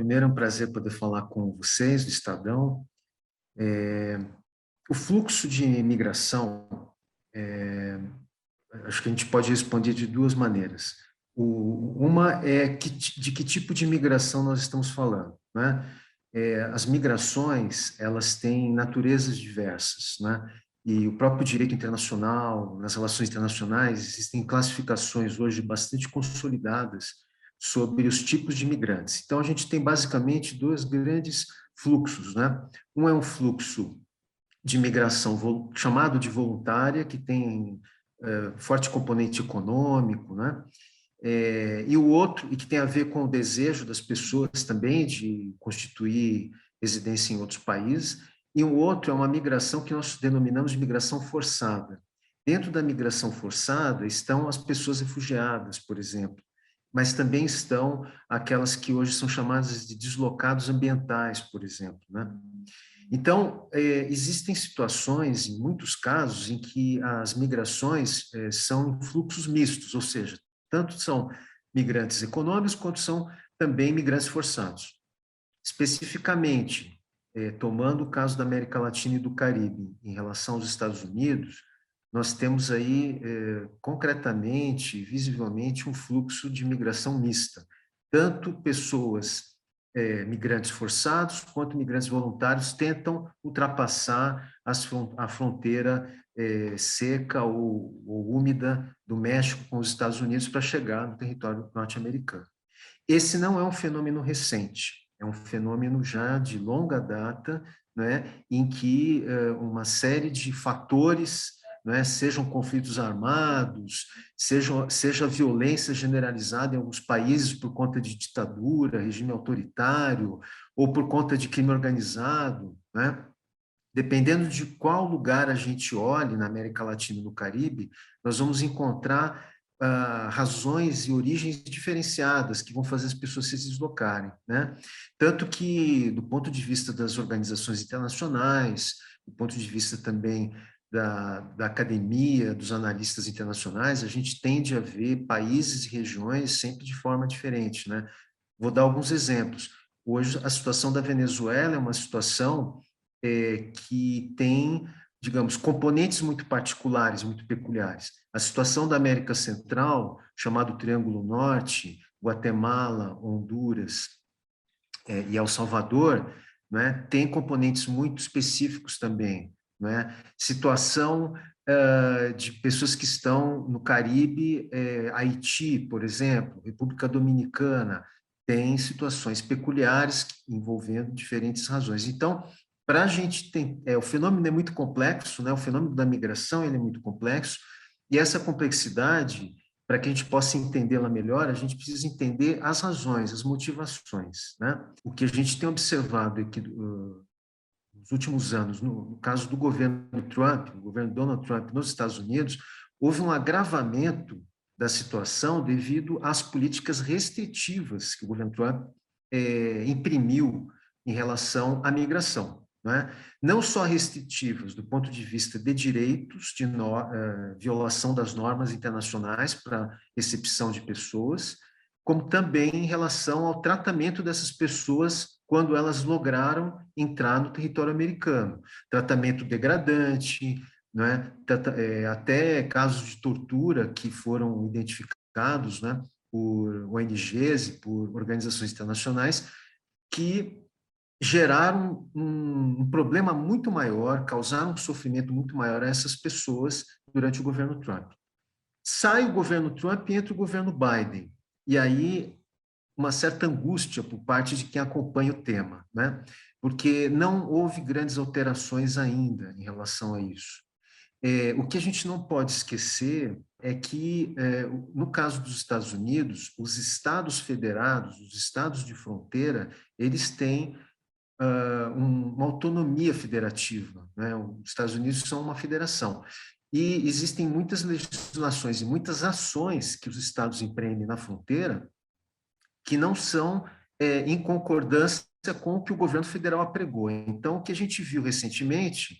Primeiro é um prazer poder falar com vocês do Estadão. O fluxo de imigração, acho que a gente pode responder de duas maneiras. Uma é de que tipo de imigração nós estamos falando, né? As migrações, elas têm naturezas diversas, né? E o próprio direito internacional, nas relações internacionais, existem classificações hoje bastante consolidadas sobre os tipos de imigrantes. Então, a gente tem basicamente dois grandes fluxos, né? Um é um fluxo de imigração chamado de voluntária, que tem forte componente econômico, né? E o outro, e que tem a ver com o desejo das pessoas também de constituir residência em outros países, e o outro é uma migração que nós denominamos de migração forçada. Dentro da migração forçada estão as pessoas refugiadas, por exemplo, mas também estão aquelas que hoje são chamadas de deslocados ambientais, por exemplo, né? Então, existem situações, em muitos casos, em que as migrações são em fluxos mistos, ou seja, tanto são migrantes econômicos quanto são também migrantes forçados. Especificamente, tomando o caso da América Latina e do Caribe, em relação aos Estados Unidos, nós temos aí, concretamente, visivelmente, um fluxo de migração mista. Tanto pessoas migrantes forçados quanto migrantes voluntários tentam ultrapassar a fronteira seca ou úmida do México com os Estados Unidos para chegar no território norte-americano. Esse não é um fenômeno recente, é um fenômeno já de longa data, né, em que uma série de fatores, né, sejam conflitos armados, seja violência generalizada em alguns países por conta de ditadura, regime autoritário, ou por conta de crime organizado, né? Dependendo de qual lugar a gente olhe na América Latina e no Caribe, nós vamos encontrar razões e origens diferenciadas que vão fazer as pessoas se deslocarem, né? Tanto que, do ponto de vista das organizações internacionais, do ponto de vista também da academia, dos analistas internacionais, a gente tende a ver países e regiões sempre de forma diferente, né? Vou dar alguns exemplos. Hoje, a situação da Venezuela é uma situação que tem, digamos, componentes muito particulares, muito peculiares. A situação da América Central, chamado Triângulo Norte, Guatemala, Honduras e El Salvador, né, tem componentes muito específicos também, né? Situação de pessoas que estão no Caribe, Haiti, por exemplo, República Dominicana, tem situações peculiares envolvendo diferentes razões. Então, para a gente o fenômeno é muito complexo, né? O fenômeno da migração ele é muito complexo, e essa complexidade, para que a gente possa entendê-la melhor, a gente precisa entender as razões, as motivações, né? O que a gente tem observado aqui nos últimos anos, no caso do governo Trump, o governo Donald Trump nos Estados Unidos, houve um agravamento da situação devido às políticas restritivas que o governo Trump imprimiu em relação à migração, né? Não só restritivas do ponto de vista de direitos, de violação das normas internacionais para recepção de pessoas, como também em relação ao tratamento dessas pessoas quando elas lograram entrar no território americano. Tratamento degradante, né? Até casos de tortura que foram identificados, né, por ONGs e por organizações internacionais, que geraram um problema muito maior, causaram um sofrimento muito maior a essas pessoas durante o governo Trump. Sai o governo Trump e entra o governo Biden. E aí, uma certa angústia por parte de quem acompanha o tema, né? Porque não houve grandes alterações ainda em relação a isso. O que a gente não pode esquecer é que, no caso dos Estados Unidos, os estados federados, os estados de fronteira, eles têm uma autonomia federativa, né? Os Estados Unidos são uma federação. E existem muitas legislações e muitas ações que os estados empreendem na fronteira que não são em concordância com o que o governo federal apregou. Então, o que a gente viu recentemente,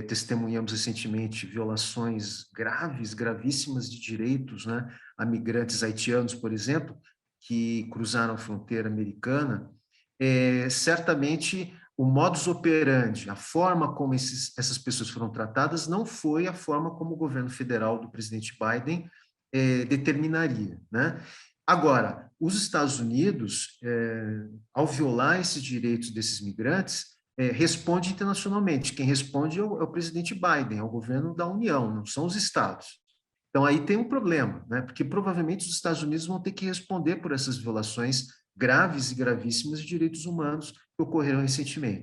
testemunhamos recentemente violações graves, gravíssimas de direitos, né, a migrantes haitianos, por exemplo, que cruzaram a fronteira americana, certamente o modus operandi, a forma como essas pessoas foram tratadas, não foi a forma como o governo federal do presidente Biden determinaria, né? Agora, os Estados Unidos, ao violar esses direitos desses migrantes, responde internacionalmente. Quem responde é o presidente Biden, é o governo da União, não são os estados. Então, aí tem um problema, né? Porque provavelmente os Estados Unidos vão ter que responder por essas violações graves e gravíssimas de direitos humanos que ocorreram recentemente.